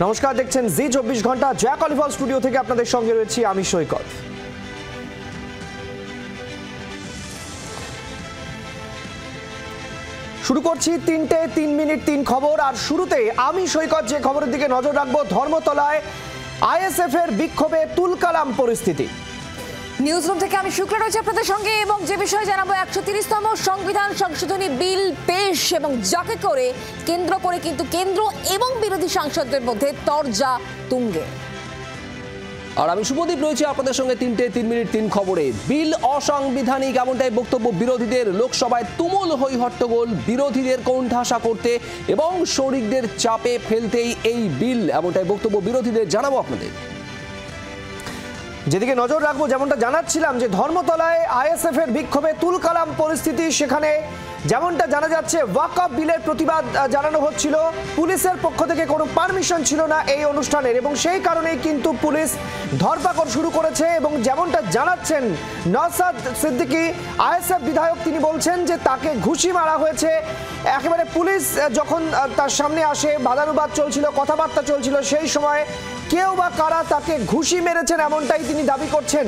নমস্কার, দেখছেন জি 24 ঘন্টা। জয়া কলিফল স্টুডিও থেকে আপনাদের সঙ্গে রয়েছি আমি সৈকত। শুরু করছি 3টে 3 মিনিট 3 খবর। আর শুরুতে আমি সৈকত যে খবরের দিকে নজর রাখবো, ধর্মতলায় আইএসএফ এর বিক্ষোভে তুলকালাম পরিস্থিতি। নিউজরুম থেকে আমি শুক্লা রয়েছি আপনাদের সঙ্গে এবং যে বিষয়ে জানাবো 130তম সংবিধান সংশোধনী বিল পেশ এবং যাকে করে কেন্দ্র করে কিন্তু কেন্দ্র এবং বিরোধী সাংসদদের মধ্যে তরজা তুঙ্গে। আর আমি শুভদীপ রয়েছি আপনাদের সঙ্গে 3টে 3 মিনিট 3 খবরে। বিল অসাংবিধানিক এমনটাই বক্তব্য বিরোধীদের। লোকসভায় তুমুল হই হট্টগোল, বিরোধীদের কোণঠাসা করতে এবং শরিকদের চাপে ফেলতেই এই বিল, এমনটাই বক্তব্য বিরোধীদের, জানাবো আপনাদের। যেদিকে নজর রাখবো, যেমনটা জানাচ্ছিলাম যে ধর্মতলায় আইএসএফ এর বিক্ষোভে তুলকালাম পরিস্থিতি। সেখানে যেমনটা জানা যাচ্ছে, ওয়াকফ বিলের প্রতিবাদ জানানো হচ্ছিল। পুলিশের পক্ষ থেকে কোনো পারমিশন ছিল না এই অনুষ্ঠানের এবং সেই কারণেই কিন্তু পুলিশ ধরপাকড় শুরু করেছে। এবং যেমনটা জানাচ্ছেন নওশাদ সিদ্দিকী, আইএসএফ বিধায়ক, তিনি বলছেন যে তাকে ঘুষি মারা হয়েছে। একেবারে পুলিশ যখন তার সামনে আসে, বাদানুবাদ চলছিল, কথাবার্তা চলছিল, সেই সময় কেউ বা কারা তাকে ঘুষি মেরেছেন এমনটাই তিনি দাবি করছেন।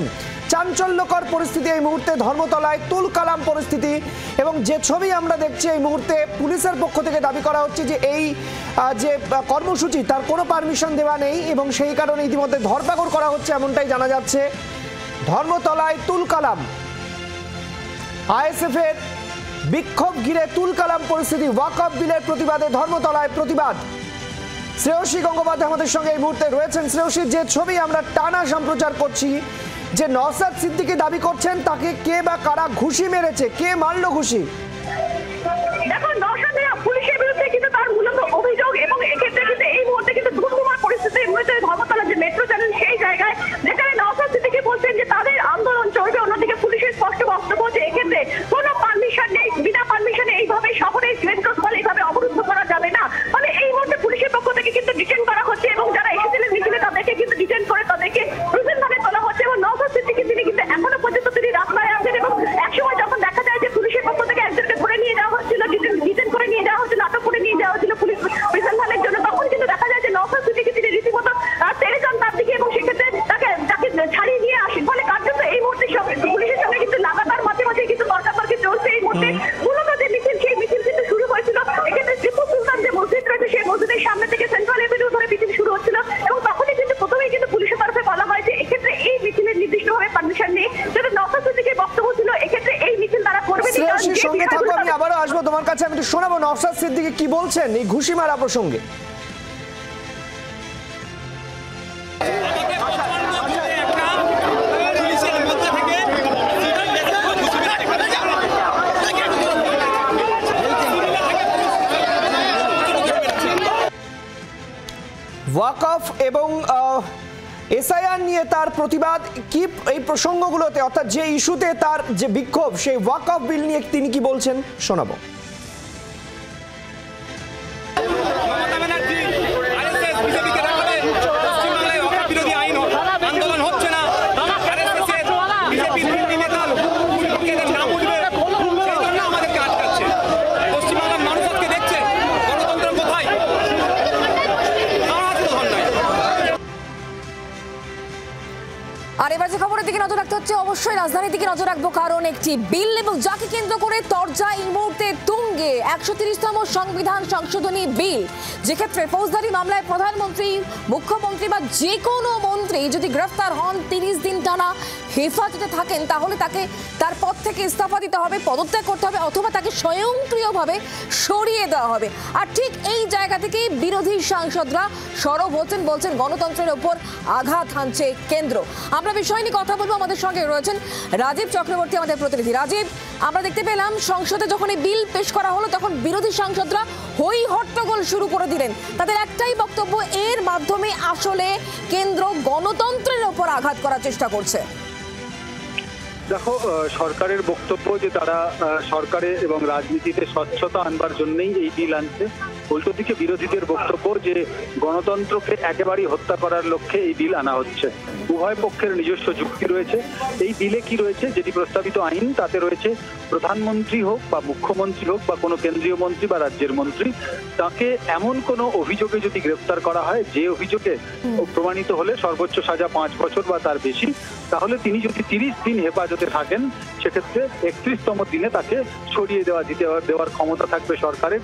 চাঞ্চল্যকর পরিস্থিতি এই মুহূর্তে ধর্মতলায়, তুলকালাম পরিস্থিতি। এবং যে ছবি আমরা দেখছি এই মুহূর্তে, পুলিশের পক্ষ থেকে দাবি করা হচ্ছে যে এই যে কর্মসূচি তার কোনো পারমিশন দেওয়া নেই এবং সেই কারণে ইতিমধ্যে ধরপাকড় করা হচ্ছে এমনটাই জানা যাচ্ছে। ধর্মতলায় তুলকালাম, আইএসএফ এর বিক্ষোভ ঘিরে তুলকালাম পরিস্থিতি। ওয়াকফ বিলের প্রতিবাদে ধর্মতলায় প্রতিবাদ। শ্রেয়সী গঙ্গোপাধ্যায় আমাদের সঙ্গে এই মুহূর্তে রয়েছেন। শ্রেয়সী, যে ছবি আমরা টানা সম্প্রচার করছি, যে নওশাদ সিদ্দিকী দাবি করছেন তাকে কে বা কারা ঘুষি মেরেছে, কে মারলো ঘুষি? দেখো, নওশাদের পুলিশের বিরুদ্ধে কিন্তু তার মূলত অভিযোগ এবং এক্ষেত্রে কিন্তু এই মুহূর্তে কিন্তু দুর্গম পরিস্থিতির মধ্যে ধর্মতলা যে মেট্রো চ্যানেল, সেই জায়গায় যেখানে নওশাদ সিদ্দিকী বলছেন যে তাদের আন্দোলন চলবে, অন্যদিকে পুলিশের স্পষ্ট বক্তব্য যে এক্ষেত্রে কোনো পারমিশন নেই, বিনা পারমিশনে এইভাবে শহরের কেন্দ্রস্থলে এইভাবে অবরুদ্ধ করা যাবে না। মানে এই মুহূর্তে পুলিশের পক্ষ থেকে কিন্তু ডিটেইন করা হচ্ছে এবং যারা এসেছিলেন মিছিলে তাদেরকে কিন্তু ডিটেইন করে তাদেরকে প্রিজনভাবে তোলা হচ্ছে। এবং নওশাদ সিদ্দিকী তিনি কিন্তু এখনো পর্যন্ত তিনি রাস্তায় আছেন এবং একসময় যখন দেখা যায় যে পুলিশের পক্ষ থেকে একজনকে ধরে নিয়ে যাওয়া হচ্ছিল, ডিটেইন করে নিয়ে যাওয়া হচ্ছিল, আটক করে নিয়ে যাওয়া হচ্ছিল পুলিশ প্রিজনভাবের জন্য, তখন কিন্তু দেখা যায় যে নওশাদ সিদ্দিকী তিনি রীতিমতো তেড়ে যান তার দিকে এবং সেক্ষেত্রে তাকে ছাড়িয়ে নিয়ে আসেন। ফলে কার্যত এই মুহূর্তে পুলিশের সঙ্গে কিন্তু লাগাতার মাঝে মাঝে কিন্তু তর্কাতর্কি চলছে। এই মুহূর্তে মূলত যে মিছিল, সেই মিছিল কিন্তু শুরু হয়েছিল এক্ষেত্রে টিপু সুলতান যে মসজিদ রয়েছে সেই মসজিদের সামনে থেকে সেন্ট্রাল এভিনিউ ধরে মিছিল শুরু হচ্ছিল এবং তখনই কিন্তু প্রথমেই কিন্তু পুলিশের তরফে বলা হয় যে এক্ষেত্রে এই মিছিলের নির্দিষ্টভাবে পারমিশন নেই। যেটা নওশাদ সিদ্দিকীর বক্তব্য ছিল, এক্ষেত্রে এই মিছিল তারা করবে না। শ্রেয়সীর সঙ্গে থাকো, আমি আবারও আসবো তোমার কাছে। আমি একটু শোনাবো নওশাদ সিদ্দিকী কি বলছেন এই ঘুষি মারা প্রসঙ্গে। ওয়াকফ এবং এসআইআর নিয়ে তার প্রতিবাদ, কি এই প্রসঙ্গগুলোতে, অর্থাৎ যে ইস্যুতে তার যে বিক্ষোভ, সেই ওয়াকফ বিল নিয়ে তিনি কি বলছেন শোনাবো। আর এবার যে খবরের দিকে নজর রাখতে হচ্ছে, অবশ্যই রাজধানীর দিকে নজর রাখবো, কারণ একটি বিল এবং যাকে কেন্দ্র করে তরজা এই মুহূর্তে তুঙ্গে 130তম সংবিধান সংশোধনী বিল, যেক্ষেত্রে ফৌজদারি মামলায় প্রধানমন্ত্রী, মুখ্যমন্ত্রী বা যে কোনো মন্ত্রী যদি গ্রেফতার হন, 30 দিন টানা হেফাজতে থাকেন, তাহলে তাকে তার পদ থেকে ইস্তফা দিতে হবে, পদত্যাগ করতে হবে, অথবা তাকে স্বয়ংক্রিয়ভাবে সরিয়ে দেওয়া হবে। আর ঠিক এই জায়গা থেকেই বিরোধী সাংসদরা সরব হচ্ছেন, বলছেন গণতন্ত্রের ওপর আঘাত হানছে কেন্দ্র। আমরা বিষয় নিয়ে কথা বলবো, আমাদের সঙ্গে রয়েছেন রাজীব চক্রবর্তী, আমাদের প্রতিনিধি। রাজীব, আমরা দেখতে পেলাম সংসদে যখন এই বিল পেশ করা হলো তখন বিরোধী সাংসদরা হই হট্টগোল শুরু করে দিলেন। তাদের একটাই বক্তব্য, এর মাধ্যমে আসলে কেন্দ্র গণতন্ত্রের ওপর আঘাত করার চেষ্টা করছে। দেখো, সরকারের বক্তব্য যে তারা সরকারে এবং রাজনীতিতে স্বচ্ছতা আনবার জন্যই এই বিল আনছে। উল্টো দিকে বিরোধীদের বক্তব্য যে গণতন্ত্রকে একেবারেই হত্যা করার লক্ষ্যে এই বিল আনা হচ্ছে। উভয় পক্ষের নিজস্ব যুক্তি রয়েছে। এই বিলে কি রয়েছে, যেটি প্রস্তাবিত আইন তাতে রয়েছে প্রধানমন্ত্রী হোক বা মুখ্যমন্ত্রী হোক বা কোনো কেন্দ্রীয় মন্ত্রী বা রাজ্যের মন্ত্রী, তাকে এমন কোনো অভিযোগে যদি গ্রেফতার করা হয় যে অভিযোগে প্রমাণিত হলে সর্বোচ্চ সাজা 5 বছর বা তার বেশি, তাহলে তিনি যদি 30 দিন হেফাজতে থাকেন সেক্ষেত্রে 31তম দিনে তাকে সরিয়ে দেওয়ার ক্ষমতা থাকবে সরকারের।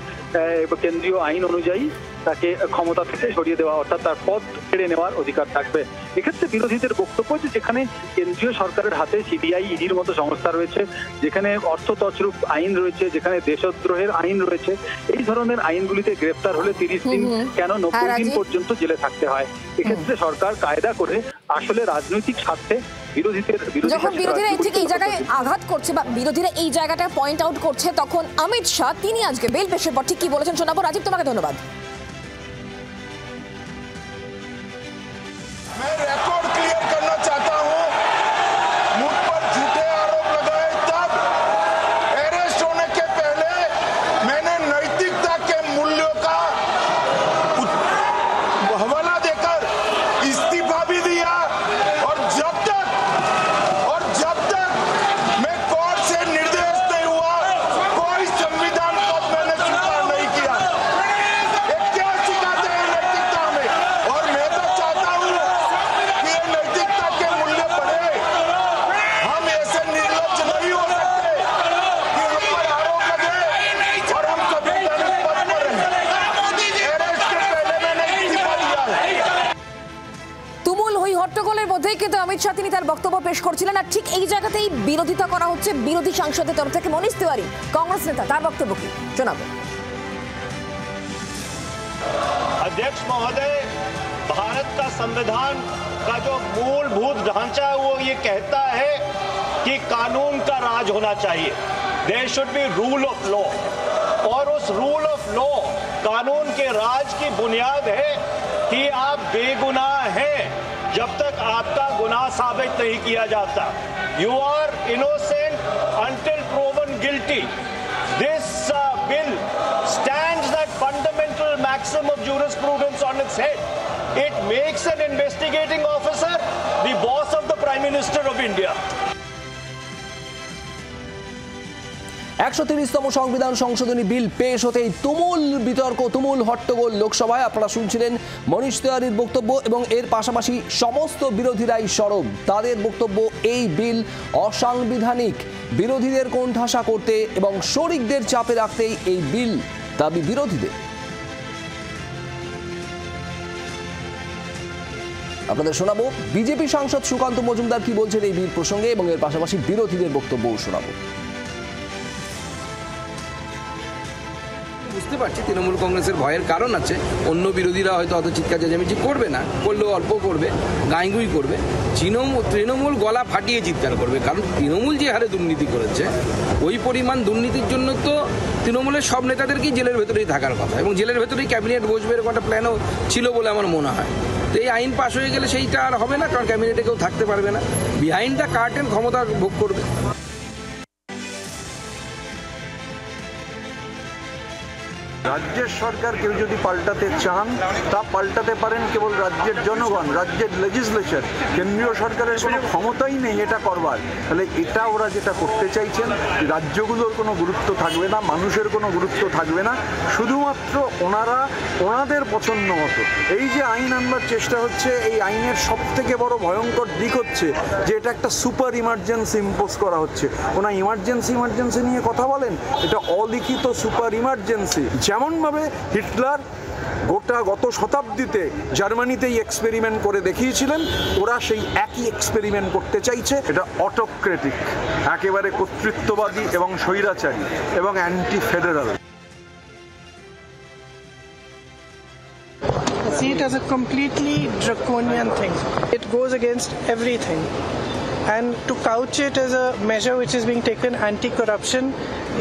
কেন্দ্রীয় আইন অনুযায়ী তাকে ক্ষমতা থেকে সরিয়ে দেওয়া, অর্থাৎ তার পদ কেড়ে নেওয়ার অধিকার থাকবে। এক্ষেত্রে বিরোধীদের বক্তব্য যে যেখানে কেন্দ্রীয় সরকারের হাতে সিবিআই, ইডির মতো সংস্থা রয়েছে, যেখানে অর্থ তছরূপ আইন রয়েছে, যেখানে দেশদ্রোহের আইন রয়েছে, এই ধরনের আইনগুলিতে গ্রেফতার হলে 30 দিন কেন 90 দিন পর্যন্ত জেলে থাকতে হয়। এক্ষেত্রে সরকার কায়দা করে আসলে রাজনৈতিক স্বার্থে যখন বিরোধীরা ঠিক এই জায়গায় আঘাত করছে বা বিরোধীরা এই জায়গাটা পয়েন্ট আউট করছে, তখন অমিত শাহ তিনি আজকে বেল পেশের পর ঠিক কি বলেছেন শোনাবো। রাজীব, তোমাকে ধন্যবাদ। मैं रिकॉर्ड क्लियर करना चाहता हूं, मुझ पर झूठे आरोप लगाए तब अरेस्ट होने के पहले मैंने नैतिकता के मूल्यों का हवाला देकर इस्तीफा भी दिया, और जब तक मैं कोर्ट से निर्देश नहीं हुआ कोई संविधान पद मैंने स्वीकार नहीं किया। ये क्या सिखाते हैं नैतिकता में? और मैं तो चाहता हूं कि ये नैतिकता के मूल्य बढ़े। हम ऐसे निर्लज्ज नहीं हो सकते कि हम पर आरोप लगे और हम संवैधानिक पद पर रहें। अरेस्ट के पहले मैंने इस्तीफा दिया है। তুমুল হই হট্টগোলের মধ্যেই কিন্তু অমিত শাহ তিনি তার বক্তব্য পেশ করছিলেন, আর ঠিক এই জায়গাতেই বিরোধিতা করা হচ্ছে বিরোধী সাংসদের তরফ থেকে। মনীষ তিওয়ারি কংগ্রেস নেতা, তার বক্তব্য কি শোনাবো। अध्यक्ष महोदय, भारत का संविधान का जो मूलभूत ढांचा है वो ये कहता है कि कानून का राज होना चाहिए। There should be rule of law, और उस रूल ऑफ लॉ, कानून के राज की बुनियाद है कि आप बेगुनाह हैं जब तक आपका गुनाह साबित नहीं किया जाता। You are innocent until proven guilty. This bill stands that fundamental maxim of jurisprudence on its head. It makes an investigating officer the boss of the Prime Minister of India. 130তম সংবিধান সংশোধনী বিল পেশ হতেই তুমুল বিতর্ক, তুমুল হট্টগোল লোকসভায়। আপনারা শুনছিলেন মনীষ তিওয়ারির বক্তব্য, এবং এর পাশাপাশি সমস্ত বিরোধীরাই সরব। তাদের বক্তব্য এই বিল অসাংবিধানিক। বিরোধীদের কোণঠাসা করতে এবং শরিকদের চাপে রাখতেই এই বিল দাবি বিরোধীদের। আপনাদের শোনাবো বিজেপি সাংসদ সুকান্ত মজুমদার কি বলছেন এই বিল প্রসঙ্গে, এবং এর পাশাপাশি বিরোধীদের বক্তব্যও শোনাবো। বুঝতে পারছি তৃণমূল কংগ্রেসের ভয়ের কারণ আছে, অন্য বিরোধীরা হয়তো অত চিৎকার চেঁচামেচি করবে না, করলেও অল্প করবে, গাঁইগুই করবে। তৃণমূল গলা ফাটিয়ে চিৎকার করবে, কারণ তৃণমূল যে হারে দুর্নীতি করেছে, ওই পরিমাণ দুর্নীতির জন্য তো তৃণমূলের সব নেতাদেরকেই জেলের ভেতরেই থাকার কথা, এবং জেলের ভেতরেই ক্যাবিনেট বসবে এরকম একটা প্ল্যানও ছিল বলে আমার মনে হয়। তো এই আইন পাস হয়ে গেলে সেইটা আর হবে না, কারণ ক্যাবিনেটে কেউ থাকতে পারবে না, বিহাইন্ড দ্য কার্টেন ক্ষমতা ভোগ করবে। রাজ্যের সরকার কেউ যদি পাল্টাতে চান তা পাল্টাতে পারেন কেবল রাজ্যের জনগণ, রাজ্যের লেজিসলেচার। কেন্দ্রীয় সরকারের কোনো ক্ষমতাই নেই এটা করবার। তাহলে এটা ওরা যেটা করতে চাইছেন, রাজ্যগুলোর কোনো গুরুত্ব থাকবে না, মানুষের কোনো গুরুত্ব থাকবে না, শুধুমাত্র ওনারা ওনাদের পছন্দ মতো এই যে আইন আনবার চেষ্টা হচ্ছে। এই আইনের সব থেকে বড় ভয়ঙ্কর দিক হচ্ছে যে এটা একটা সুপার ইমার্জেন্সি ইম্পোজ করা হচ্ছে। ওনা ইমার্জেন্সি নিয়ে কথা বলেন, এটা অলিখিত সুপার ইমার্জেন্সি। যেমনভাবে হিটলার গত শতাব্দীতে জার্মানিতেই এক্সপেরিমেন্ট করে দেখিয়েছিলেন, ওরা সেই একই এক্সপেরিমেন্ট করতে চাইছে। এটা অটোক্রেটিক, একেবারে কর্তৃত্ববাদী এবং স্বৈরাচারী এবং anti federal. I see it as a completely draconian thing. It goes against everything. And to couch it as a measure which is being taken anti-corruption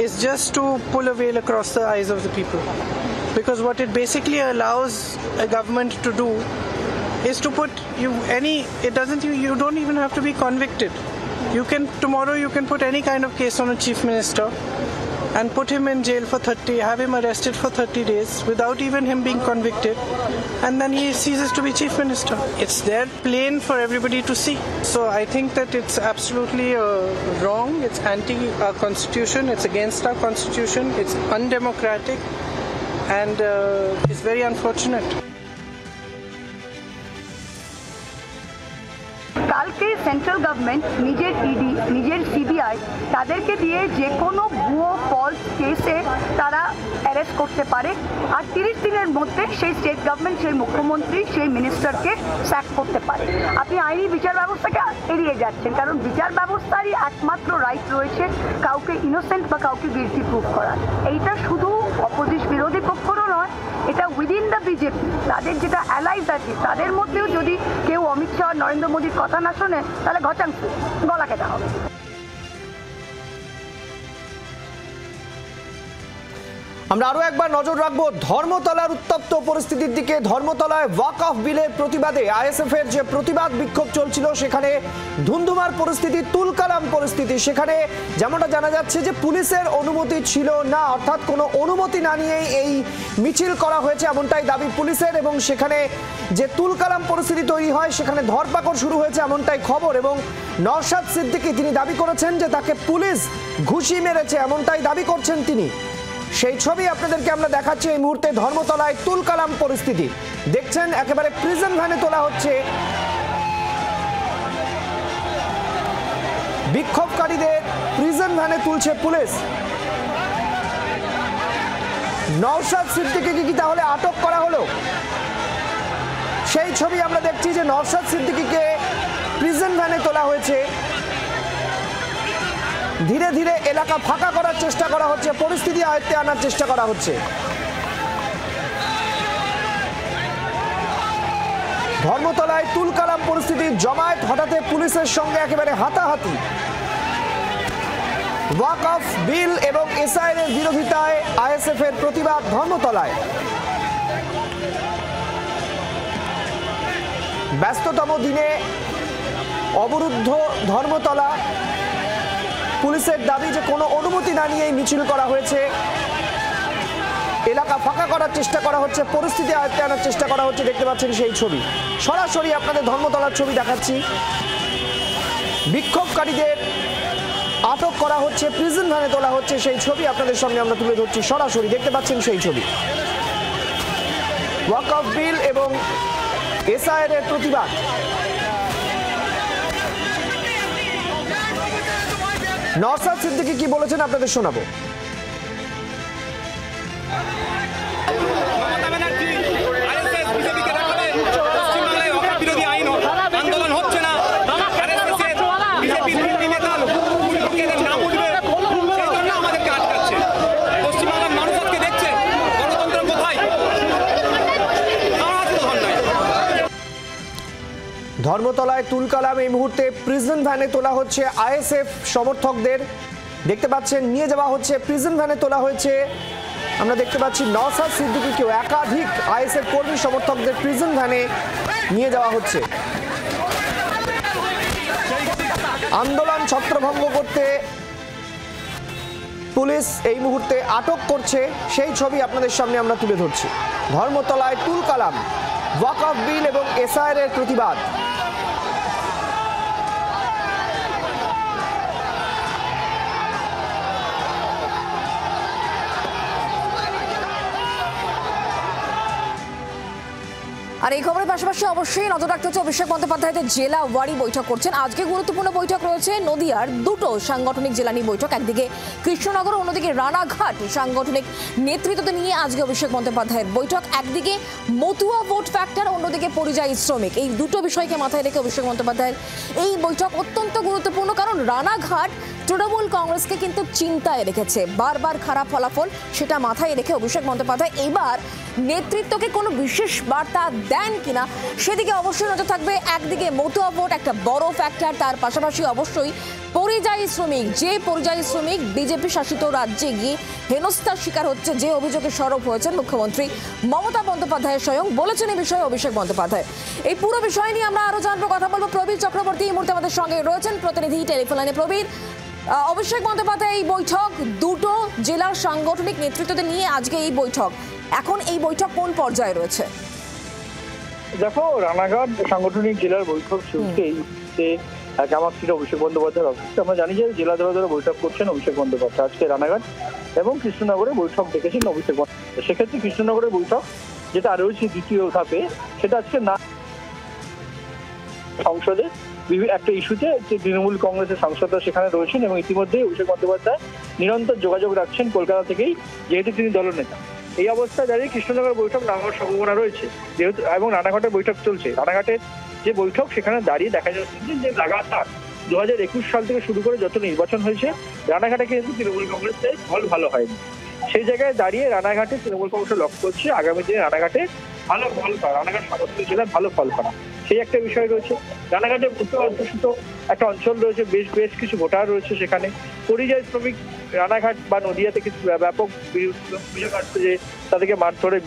is just to pull a veil across the eyes of the people. Because what it basically allows a government to do is to put you don't even have to be convicted. Tomorrow you can put any kind of case on a chief minister and put him in jail for 30, have him arrested for 30 days without even him being convicted, and then he ceases to be chief minister. It's there plain for everybody to see. So I think that it's absolutely wrong. It's anti our constitution. It's against our constitution. It's undemocratic, and it's very unfortunate. কালকে central government নিজের ED নিজের CBI তাদেরকে দিয়ে যে কোনো ভুয়ো false কেসে তারা অ্যারেস্ট করতে পারে আর 30 দিনের মধ্যে সেই স্টেট গভর্নমেন্ট সেই মুখ্যমন্ত্রী সেই মিনিস্টারকে স্যাক করতে পারে। আপনি আইনি বিচার ব্যবস্থাকে এড়িয়ে যাচ্ছেন, কারণ বিচার ব্যবস্থারই একমাত্র রাইট রয়েছে কাউকে ইনোসেন্ট বা কাউকে গিলটি প্রুভ করার। এইটা শুধু বিরোধী পক্ষরও নয়, এটা উইদিন দ্য বিজেপি তাদের যেটা অ্যালাইজ আছে তাদের মধ্যেও যদি কেউ অমিত শাহ নরেন্দ্র মোদীর কথা না শোনে তাহলে ঘচাং গলা কেটে হবে। আমরা আরো একবার নজর রাখবো ধর্মতলার উত্তপ্ত পরিস্থিতির দিকে। ধর্মতলায় ওয়াকফ বিলের প্রতিবাদে আইএসএফ এর যে প্রতিবাদ বিক্ষোভ চলছিল সেখানে ধুন্ধুমার পরিস্থিতি, তুলকালাম পরিস্থিতি। সেখানে যেমনটা জানা যাচ্ছে যে পুলিশের অনুমতি ছিল না, অর্থাৎ কোনো অনুমতি না নিয়েই এই মিছিল করা হয়েছে এমনটাই দাবি পুলিশের, এবং সেখানে যে তুলকালাম পরিস্থিতি তৈরি হয় সেখানে ধরপাকড় শুরু হয়েছে এমনটাই খবর। এবং নওশাদ সিদ্দিকী তিনি দাবি করেছেন যে তাকে পুলিশ ঘুষি মেরেছে এমনটাই দাবি করছেন তিনি। সেই ছবি আপনাদেরকে আমরা দেখাচ্ছি এই মুহূর্তে। ধর্মতলায় তুলকালাম পরিস্থিতি দেখছেন, একেবারে প্রিজন ভ্যানে তোলা হচ্ছে বিক্ষোভকারীদের, প্রিজন ভ্যানে তুলছে পুলিশ। নওশাদ সিদ্দিকীকে কি তাহলে আটক করা হলো? সেই ছবি আমরা দেখছি যে নওশাদ সিদ্দিকীকে প্রিজন ভ্যানে তোলা হয়েছে। ধীরে ধীরে এলাকা ফাঁকা করার চেষ্টা করা হচ্ছে, পরিস্থিতি আয়ত্তে আনার চেষ্টা করা হচ্ছে। ধর্মতলায় তুলকালাম পরিস্থিতি, জমায়েত হঠাতে পুলিশের সঙ্গে একেবারে হাতাহাতি। ওয়াকফ বিল এবং এসআইআর এর বিরোধিতায় আইএসএফ এর প্রতিবাদ ধর্মতলায়। ব্যস্ততম দিনে অবরুদ্ধ ধর্মতলা। পুলিশের দাবি যে কোনো অনুমতি না নিয়েই মিছিল করা হয়েছে, এলাকা ফাঁকা করার চেষ্টা করা হচ্ছে, পরিস্থিতি আয়ত্তে আনার চেষ্টা করা হচ্ছে। দেখতে পাচ্ছেন সেই ছবি, সরাসরি আপনাদের ধর্মতলার ছবি দেখাচ্ছি। বিক্ষোভকারীদের আটক করা হচ্ছে, প্রিজন ভ্যানে তোলা হচ্ছে, সেই ছবি আপনাদের সামনে আমরা তুলে ধরছি সরাসরি। দেখতে পাচ্ছেন সেই ছবি। ওয়াকফ বিল এবং এসআইআর এর প্রতিবাদ। নওশাদ সিদ্দিকী কি বলেছেন আপনাদের শোনাবো। আন্দোলন হচ্ছে না, আমাদেরকে আটকাচ্ছে। পশ্চিমবাংলার মানুষ আজকে দেখছে গণতন্ত্র কোথায়। ধর্মতলায় তুলকালাম এই মুহূর্তে প্রিজন ভ্যানে তোলা হচ্ছে আইএসএফ সমর্থকদের। দেখতে পাচ্ছেন নিয়ে যাওয়া হচ্ছে, প্রিজন ভ্যানে তোলা হয়েছে। আমরা দেখতে পাচ্ছি নওশাদ সিদ্দিকীকেও একাধিক আইএসএফ কর্মী সমর্থকদের প্রিজন ভ্যানে নিয়ে যাওয়া হচ্ছে। আন্দোলন ছত্রভঙ্গ করতে পুলিশ এই মুহূর্তে আটক করছে, সেই ছবি আপনাদের সামনে আমরা তুলে ধরছি। ধর্মতলায় তুলকালাম, ওয়াকফ বিল এবং এসআইআর এর প্রতিবাদ। আর এই খবরের পাশাপাশি অবশ্যই নজর রাখতে হচ্ছে অভিষেক বন্দ্যোপাধ্যায়ের জেলা ওয়ারি বৈঠক করছেন। আজকে গুরুত্বপূর্ণ বৈঠক রয়েছে নদিয়ার দুটো সাংগঠনিক জেলা নিয়ে বৈঠক, একদিকে কৃষ্ণনগর, অন্যদিকে রানাঘাট সাংগঠনিক নেতৃত্ব নিয়ে আজকে অভিষেক বন্দ্যোপাধ্যায়ের বৈঠক। একদিকে মতুয়া ভোট ফ্যাক্টর, অন্যদিকে পরিযায়ী শ্রমিক, এই দুটো বিষয়কে মাথায় রেখে অভিষেক বন্দ্যোপাধ্যায়ের এই বৈঠক অত্যন্ত গুরুত্বপূর্ণ, কারণ রানাঘাট তৃণমূল কংগ্রেসকে কিন্তু চিন্তায় রেখেছে, বারবার খারাপ ফলাফল, সেটা মাথায় রেখে অভিষেক বন্দ্যোপাধ্যায় এবার নেতৃত্বকে কোনো বিশেষ বার্তা দেন কিনা সেদিকে অবশ্যই নজর থাকবে। একদিকে মতুয়া ভোট একটা বড় ফ্যাক্টর, তার পাশাপাশি অবশ্যই পরিযায়ী শ্রমিক, যে পরিযায়ী শ্রমিক বিজেপি শাসিত রাজ্যে গিয়ে হেনস্থার শিকার হচ্ছে, যে অভিযোগে সরব হয়েছেন মুখ্যমন্ত্রী মমতা বন্দ্যোপাধ্যায় স্বয়ং, বলেছেন এই বিষয়ে অভিষেক বন্দ্যোপাধ্যায়। এই পুরো বিষয় নিয়ে আমরা আরো জানবো, কথা বলবো। প্রবীর চক্রবর্তী এই মুহূর্তে আমাদের সঙ্গে রয়েছেন, প্রতিনিধি টেলিফোন লাইনে। প্রবীর, অভিষেক বন্দ্যোপাধ্যায় এই বৈঠক, দুটো জেলার সাংগঠনিক নেতৃত্বদের নিয়ে আজকে এই বৈঠক, এখন এই বৈঠক কোন পর্যায়ে রয়েছে? দেখো, রানাঘাট সাংগঠনিক জেলার বৈঠক চলছেই। কামাক্ষীর অভিষেক বন্দ্যোপাধ্যায়ের অফিসে আমরা জানি যে জেলা ধরে বৈঠক করছেন অভিষেক বন্দ্যোপাধ্যায়। আজকে রানাঘাট এবং কৃষ্ণনগরে বৈঠক ডেকেছেন অভিষেক বন্দ্যোপাধ্যায়। সেক্ষেত্রে কৃষ্ণনগরের বৈঠক যেটা রয়েছে দ্বিতীয় ধাপে, সেটা আজকে না সংসদে একটা ইস্যুতে তৃণমূল কংগ্রেসের সাংসদরা সেখানে রয়েছেন এবং ইতিমধ্যে অভিষেক বন্দ্যোপাধ্যায় নিরন্তর যোগাযোগ রাখছেন কলকাতা থেকেই, যেহেতু তিনি দলনেতা। এই অবস্থায় দাঁড়িয়ে কৃষ্ণনগর বৈঠক না হওয়ার সম্ভাবনা রয়েছে, যেহেতু এবং রানাঘাটের বৈঠক চলছে। রানাঘাটের যে বৈঠক, সেখানে দাঁড়িয়ে দেখা যাচ্ছে যে লাগাতার 2021 সাল থেকে শুরু করে যত নির্বাচন হয়েছে, রানাঘাটে কিন্তু তৃণমূল কংগ্রেসের ফল ভালো হয়নি। সেই জায়গায় দাঁড়িয়ে রানাঘাটে তৃণমূল কংগ্রেসের লক্ষ্য করছে আগামী দিনে রানাঘাটে ভালো ফল করা, রানাঘাট সাংগঠনিক জেলায় ভালো ফল করা, সেই একটা বিষয় রয়েছে। রানাঘাটে অধ্যুষিত একটা অঞ্চল রয়েছে, বেশ কিছু ভোটার রয়েছে সেখানে। পরিযায়ী শ্রমিক রানাঘাট বা নদিয়াতে কিছু ব্যাপক অভিযোগ আসছে যে তাদেরকে মারধরে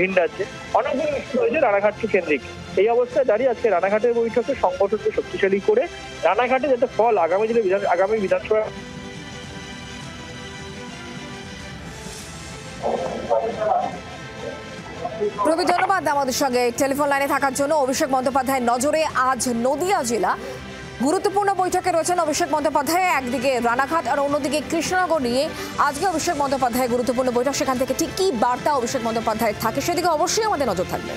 ভিন্ন আছে, অনেকগুলো ইস্যু রয়েছে রানাঘাটকে কেন্দ্রিক। এই অবস্থায় দাঁড়িয়ে আজকে রানাঘাটের বৈঠকে সংগঠনকে শক্তিশালী করে রানাঘাটে যাতে ফল আগামী দিনে আগামী বিধানসভা। প্রবীর, ধন্যবাদ আমাদের সঙ্গে টেলিফোন লাইনে থাকার জন্য। অভিষেক বন্দ্যোপাধ্যায়ের নজরে আজ নদিয়া জেলা, গুরুত্বপূর্ণ বৈঠকে রয়েছেন অভিষেক বন্দ্যোপাধ্যায়। একদিকে রানাঘাট আর অন্যদিকে কৃষ্ণনগর নিয়ে আজকে অভিষেক বন্দ্যোপাধ্যায় গুরুত্বপূর্ণ বৈঠক। সেখান থেকে ঠিক কি বার্তা অভিষেক বন্দ্যোপাধ্যায়ের থাকে, সেদিকে অবশ্যই আমাদের নজর থাকবে।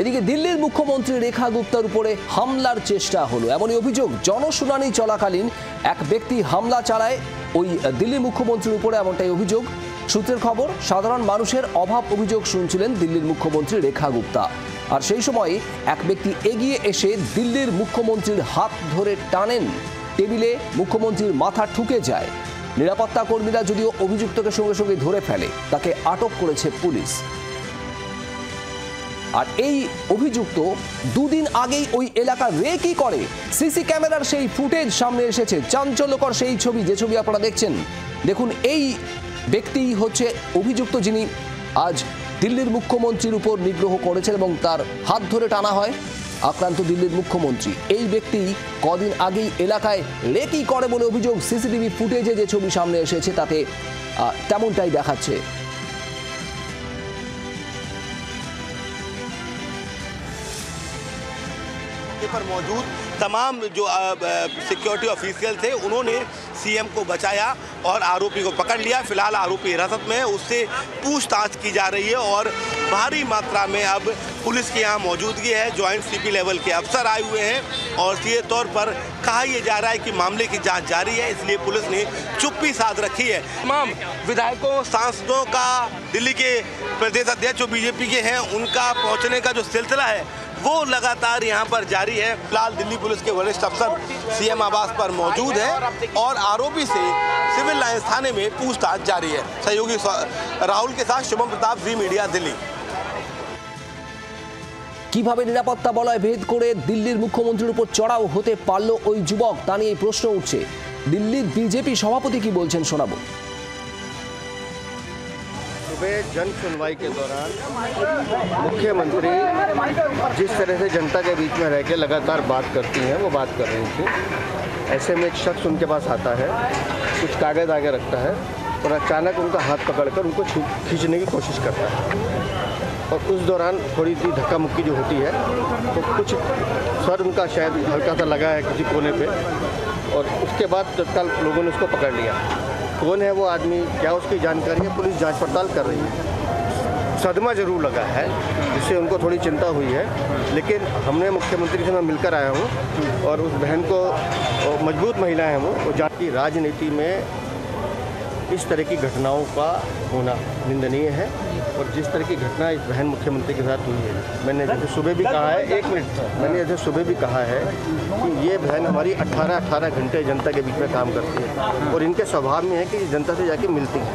এদিকে দিল্লির মুখ্যমন্ত্রী রেখা গুপ্তার উপরে হামলার চেষ্টা হলো, এমনই অভিযোগ। জনশুনানি চলাকালীন এক ব্যক্তি হামলা চালায় ওই দিল্লির মুখ্যমন্ত্রীর উপরে, এমনটাই অভিযোগ। সূত্রের খবর, সাধারণ মানুষের অভাব অভিযোগ শুনছিলেন দিল্লির মুখ্যমন্ত্রী রেখা গুপ্তা, আর সেই সময় এক ব্যক্তি এগিয়ে এসে দিল্লির মুখ্যমন্ত্রীর হাত ধরে টানেন। টেবিলে মুখ্যমন্ত্রীর মাথা ঠুকে যায়। নিরাপত্তা কর্মীরা যদিও অভিযুক্তকে সঙ্গে সঙ্গে ধরে ফেলে, তাকে আটক করেছে পুলিশ। আর এই অভিযুক্ত দুদিন আগেই ওই এলাকা রেকি করে। সিসি ক্যামেরার সেই ফুটেজ সামনে এসেছে, চাঞ্চল্যকর সেই ছবি, যে ছবি আপনারা দেখছেন। দেখুন, এই ব্যক্তি হচ্ছে অভিযুক্ত, যিনি আজ দিল্লির মুখ্যমন্ত্রীর উপর নিগ্রহ করেছেন এবং তার হাত ধরে টানা হয় আক্রান্ত দিল্লির মুখ্যমন্ত্রী। এই ব্যক্তি কদিন আগেই এলাকায় রেকি করে বলে অভিযোগ। সিসিটিভি ফুটেজে যে ছবি সামনে এসেছে তাতে তেমনটাই দেখাচ্ছে। पर मौजूद तमाम जो सिक्योरिटी ऑफिशियल थे, उन्होंने सीएम को बचाया और आरोपी को पकड़ लिया। फिलहाल आरोपी हिरासत में है, उससे पूछताछ की जा रही है और भारी मात्रा में अब पुलिस की यहाँ मौजूदगी है। जॉइंट सीपी लेवल के अफसर आए हुए हैं और सीधे तौर पर कहा यह जा रहा है कि मामले की जांच जारी है, इसलिए पुलिस ने चुप्पी साध रखी है। तमाम विधायकों, सांसदों का, दिल्ली के प्रदेश अध्यक्ष जो बीजेपी के हैं, उनका पहुँचने का जो सिलसिला है वो लगातार यहाँ पर जारी है। फिलहाल दिल्ली पुलिस के वरिष्ठ अफसर सीएम आवास पर मौजूद हैं और आरोपी से सिविल लाइंस थाने में पूछताछ जारी है। सहयोगी राहुल के साथ शुभम प्रताप, जी मीडिया, दिल्ली। কিভাবে নিরাপত্তা বলয় ভেদ করে দিল্লির মুখ্যমন্ত্রীর উপর চড়াও হতে পারল ওই যুবক, তা নিয়ে প্রশ্ন উঠছে। দিল্লির বিজেপি সভাপতি কি বলছেন শোনাবো। सुबह जन सुनवाई के दौरान मुख्यमंत्री जिस तरह से जनता के बीच में रह के लगातार बात करती हैं, वो बात कर रही थी। ऐसे में एक शख्स उनके पास आता है, कुछ कागज़ आगे रखता है और अचानक उनका हाथ पकड़कर उनको खींचने की कोशिश करता है। और उस दौरान थोड़ी सी धक्का मुक्की जो होती है, तो कुछ सर उनका शायद हल्का सा लगा है किसी कोने पे, और उसके बाद तत्काल लोगों ने उसको पकड़ लिया। कौन है वो आदमी, क्या उसकी जानकारी है, पुलिस जांच पड़ताल कर रही है। सदमा जरूर लगा है, जिससे उनको थोड़ी चिंता हुई है, लेकिन हमने मुख्यमंत्री से मैं मिलकर आया हूँ और उस बहन को, मजबूत महिला है वो जाति की राजनीति में इस तरह की घटनाओं का होना निंदनीय है। और जिस तरह की घटना इस बहन मुख्यमंत्री के साथ हुई है, मैंने जैसे सुबह भी कहा है, एक मिनट, मैंने जैसे सुबह भी कहा है कि ये बहन हमारी 18 घंटे जनता के बीच में काम करती है और इनके स्वभाव में है कि जनता से जाके मिलती है।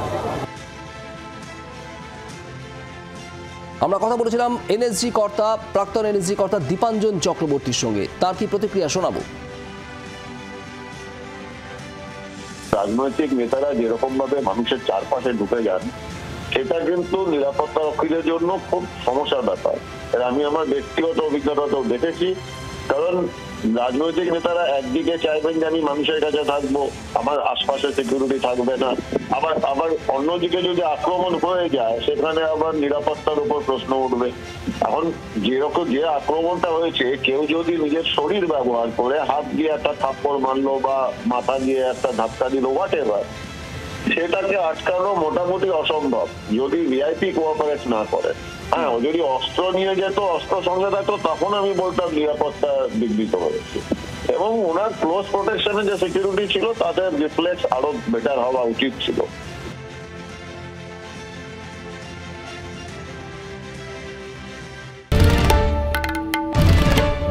আমরা কথা বলেছিলাম এনএসজি কর্তা, প্রাক্তন এনএসজি কর্তা দীপাঞ্জন চক্রবর্তীর সঙ্গে। তার কি প্রতিক্রিয়া শোনাবো। রাজনৈতিক নেতারা যেরকম ভাবে মানুষের চারপাশে ঢুকে যান, সেটা কিন্তু নিরাপত্তা রক্ষীদের জন্য খুব সমস্যার ব্যাপার। আমি আমার ব্যক্তিগত অভিজ্ঞতাতেও দেখেছি। কারণ রাজনৈতিক নেতারা একদিকে চাইবেন যে আমি মানুষের কাছে থাকবো, আমার আশপাশে সিকিউরিটি থাকবে না, আবার অন্যদিকে যদি আক্রমণ হয়ে যায় সেখানে আবার নিরাপত্তার উপর প্রশ্ন উঠবে। এখন যেরকম যে আক্রমণটা হয়েছে, কেউ যদি নিজের শরীর ব্যবহার করে হাত দিয়ে একটা থাপ্পড় মারলো বা মাথা দিয়ে একটা ধাক্কা দিল, হোয়াট এভার, সেটাকে আটকানো মোটামুটি অসম্ভব যদি ভিআইপি কোঅপারেট না করে। হ্যাঁ, ও যদি অস্ত্র নিয়ে যেত, অস্ত্র সঙ্গে থাকতো, তখন আমি বলতাম নিরাপত্তা বিঘ্নিত হয়েছে। এবং ওনার ক্লোজ প্রোটেকশনে যে সিকিউরিটি ছিল তাদের রিফ্লেক্স আরো বেটার হওয়া উচিত ছিল।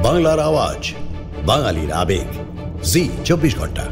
বাংলার আওয়াজ, বাঙালির আবেগ, জি 24 ঘন্টা।